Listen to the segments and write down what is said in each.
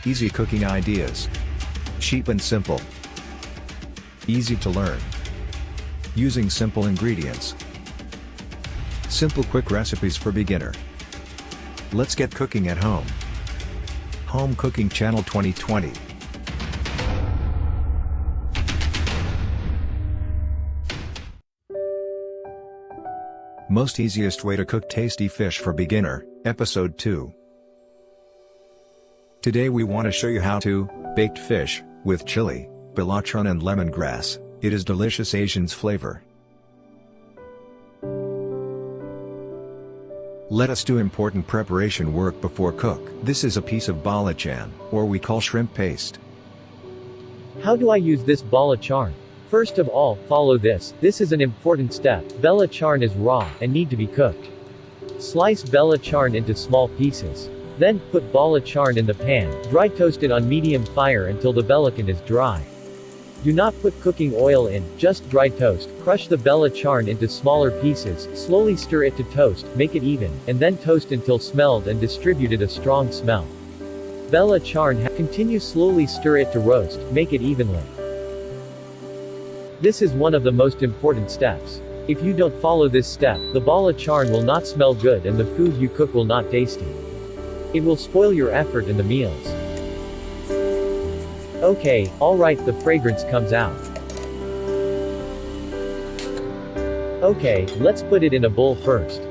Easy cooking ideas. Cheap and simple. Easy to learn. Using simple ingredients. Simple quick recipes for beginner. Let's get cooking at home. Home Cooking Channel 2020. Most easiest way to cook tasty fish for beginner, Episode 2. Today we want to show you how to baked fish with chili, Belacan and lemongrass. It is delicious Asian's flavor. Let us do important preparation work before cook. This is a piece of Belacan, or we call shrimp paste. How do I use this Belacan? First of all, follow this. This is an important step. Belacan is raw and need to be cooked. Slice Belacan into small pieces. Then, put Belacan in the pan, dry toast it on medium fire until the Belacan is dry. Do not put cooking oil in, just dry toast. Crush the Belacan into smaller pieces, slowly stir it to toast, make it even, and then toast until smelled and distributed a strong smell. Belacan, continue slowly stir it to roast, make it evenly. This is one of the most important steps. If you don't follow this step, the Belacan will not smell good and the food you cook will not tasty. It will spoil your effort in the meals. Okay, alright, the fragrance comes out. Okay, let's put it in a bowl first.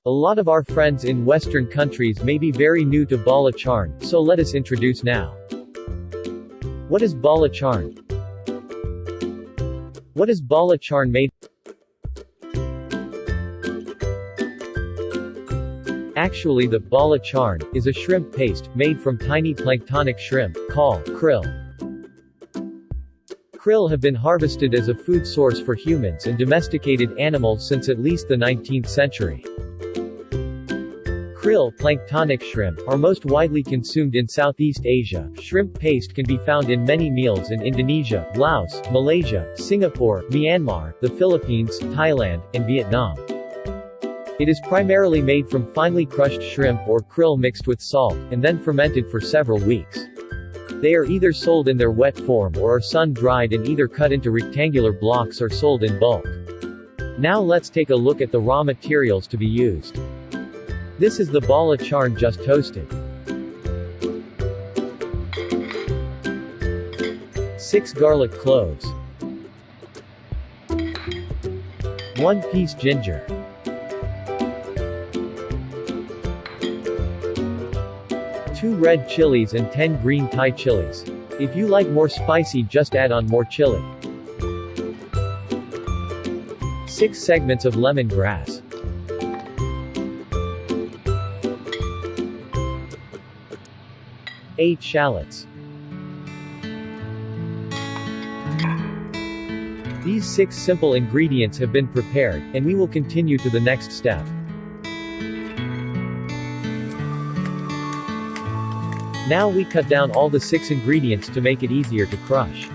A lot of our friends in Western countries may be very new to Belacan, so let us introduce now. What is Belacan? What is Belacan made? Actually, the Belacan is a shrimp paste made from tiny planktonic shrimp called krill. Krill have been harvested as a food source for humans and domesticated animals since at least the 19th century. Krill, planktonic shrimp, are most widely consumed in Southeast Asia. Shrimp paste can be found in many meals in Indonesia, Laos, Malaysia, Singapore, Myanmar, the Philippines, Thailand, and Vietnam. It is primarily made from finely crushed shrimp or krill mixed with salt, and then fermented for several weeks. They are either sold in their wet form or are sun-dried and either cut into rectangular blocks or sold in bulk. Now let's take a look at the raw materials to be used. This is the Belacan just toasted. 6 garlic cloves. 1 piece ginger. 2 red chilies and 10 green Thai chilies. If you like more spicy, just add on more chili. 6 segments of lemongrass. 8 shallots. These 6 simple ingredients have been prepared, and we will continue to the next step. Now we cut down all the 6 ingredients to make it easier to crush.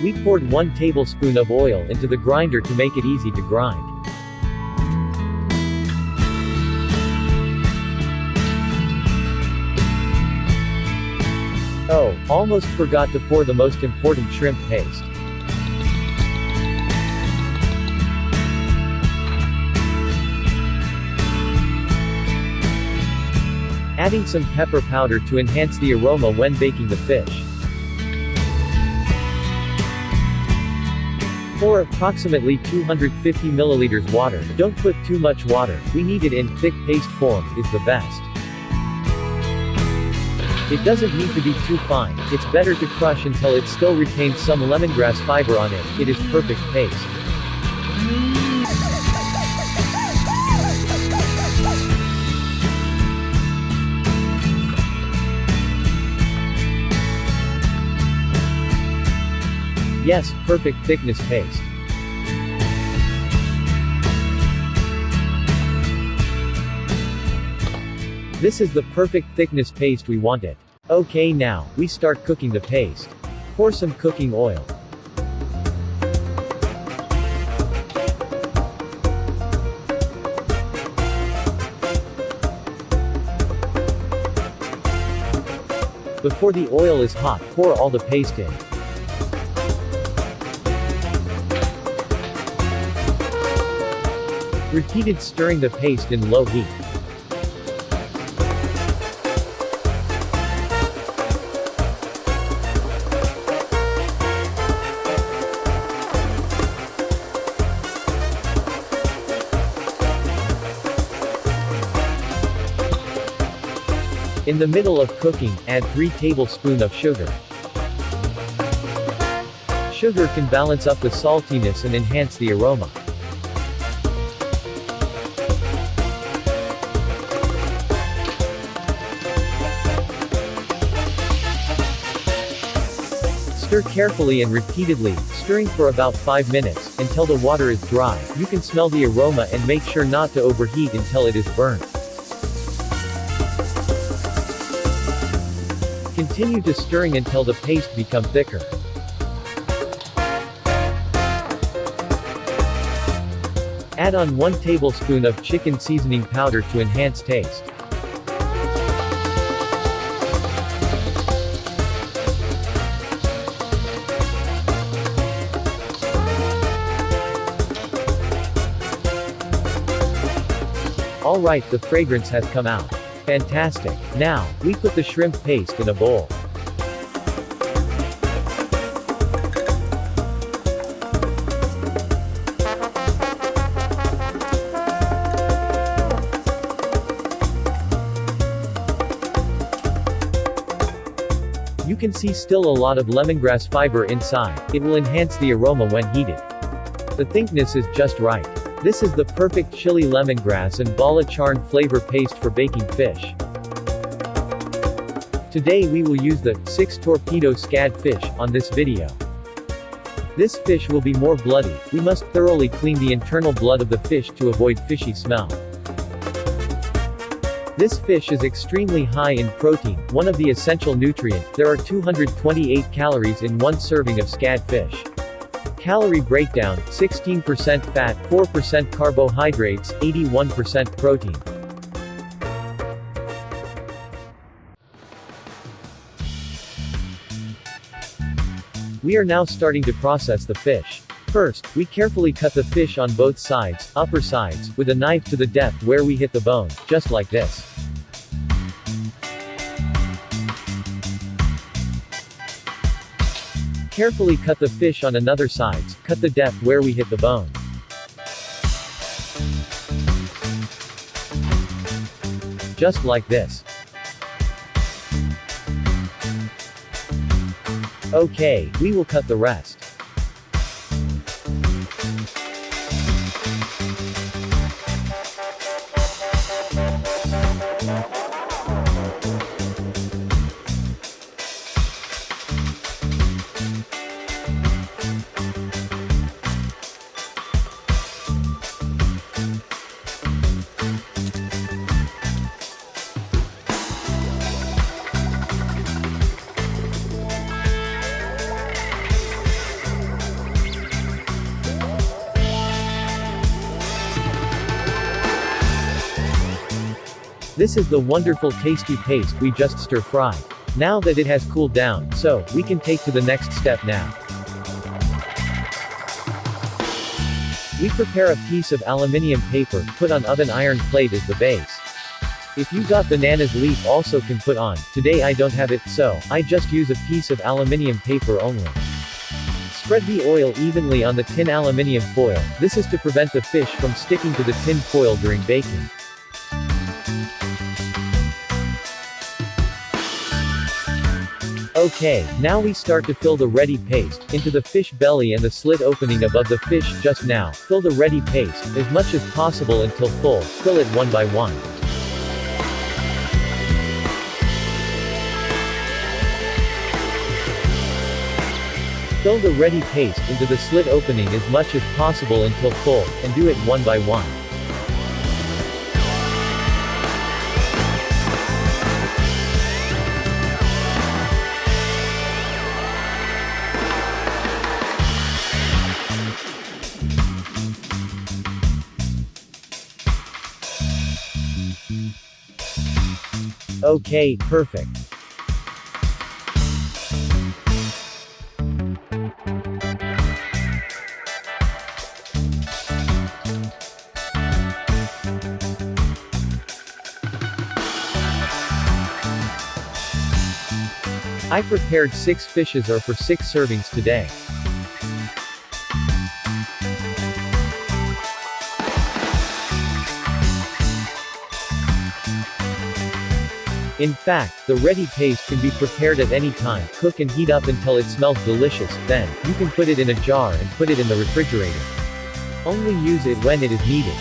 We poured 1 tablespoon of oil into the grinder to make it easy to grind. Oh, almost forgot to pour the most important shrimp paste. Adding some pepper powder to enhance the aroma when baking the fish. Pour approximately 250 milliliters water. Don't put too much water, we need it in thick paste form, is the best. It doesn't need to be too fine, it's better to crush until it still retains some lemongrass fiber on it, it is perfect paste. Yes, perfect thickness paste. This is the perfect thickness paste we wanted. Okay, now, we start cooking the paste. Pour some cooking oil. Before the oil is hot, pour all the paste in. Repeated stirring the paste in low heat. In the middle of cooking, add 3 tablespoons of sugar. Sugar can balance up the saltiness and enhance the aroma. Stir carefully and repeatedly, stirring for about 5 minutes, until the water is dry. You can smell the aroma and make sure not to overheat until it is burnt. Continue to stirring until the paste becomes thicker. Add on 1 tablespoon of chicken seasoning powder to enhance taste. Alright, the fragrance has come out. Fantastic. Now, we put the shrimp paste in a bowl. You can see still a lot of lemongrass fiber inside. It will enhance the aroma when heated. The thickness is just right. This is the perfect chili lemongrass and Belacan flavor paste for baking fish. Today we will use the 6 torpedo scad fish on this video. This fish will be more bloody. We must thoroughly clean the internal blood of the fish to avoid fishy smell. This fish is extremely high in protein, one of the essential nutrients. There are 228 calories in 1 serving of scad fish. Calorie breakdown, 16% fat, 4% carbohydrates, 81% protein. We are now starting to process the fish. First, we carefully cut the fish on both sides, upper sides, with a knife to the depth where we hit the bone, just like this. Carefully cut the fish on another sides, cut the depth where we hit the bone. Just like this. Okay, we will cut the rest. This is the wonderful tasty paste we just stir-fried. Now that it has cooled down, so, we can take to the next step now. We prepare a piece of aluminium paper, put on oven iron plate as the base. If you got bananas leaf also can put on, today I don't have it, so, I just use a piece of aluminium paper only. Spread the oil evenly on the tin aluminium foil. This is to prevent the fish from sticking to the tin foil during baking. Okay, now we start to fill the ready paste into the fish belly and the slit opening above the fish. Just now, fill the ready paste as much as possible until full. Fill it one by one. Fill the ready paste into the slit opening as much as possible until full, and do it one by one. Okay, perfect. I prepared 6 fishes or for 6 servings today. In fact, the ready paste can be prepared at any time. Cook and heat up until it smells delicious, then, you can put it in a jar and put it in the refrigerator. Only use it when it is needed.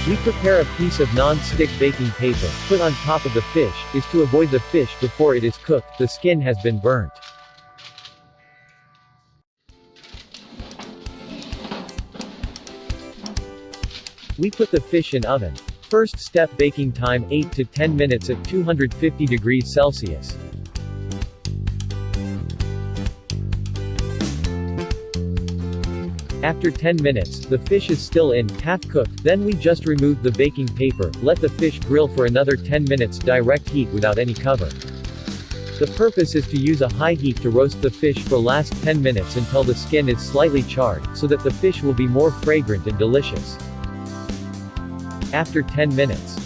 We prepare a piece of non-stick baking paper, put on top of the fish, is to avoid the fish before it is cooked, the skin has been burnt. We put the fish in oven. First step, baking time 8 to 10 minutes at 250 degrees Celsius. After 10 minutes, the fish is still in, half-cooked, then we just remove the baking paper, let the fish grill for another 10 minutes direct heat without any cover. The purpose is to use a high heat to roast the fish for last 10 minutes until the skin is slightly charred, so that the fish will be more fragrant and delicious. After 10 minutes.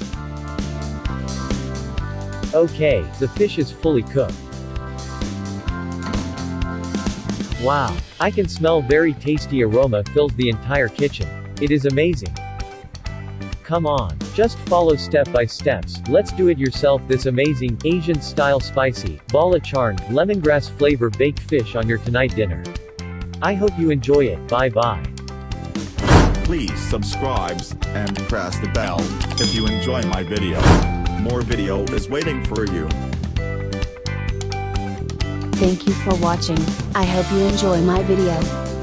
Okay, the fish is fully cooked. Wow! I can smell very tasty aroma fills the entire kitchen. It is amazing. Come on. Just follow step by steps, let's do it yourself this amazing, Asian-style spicy, Belacan, lemongrass flavor baked fish on your tonight dinner. I hope you enjoy it, bye bye. Please subscribe and press the bell if you enjoy my video. More video is waiting for you. Thank you for watching. I hope you enjoy my video.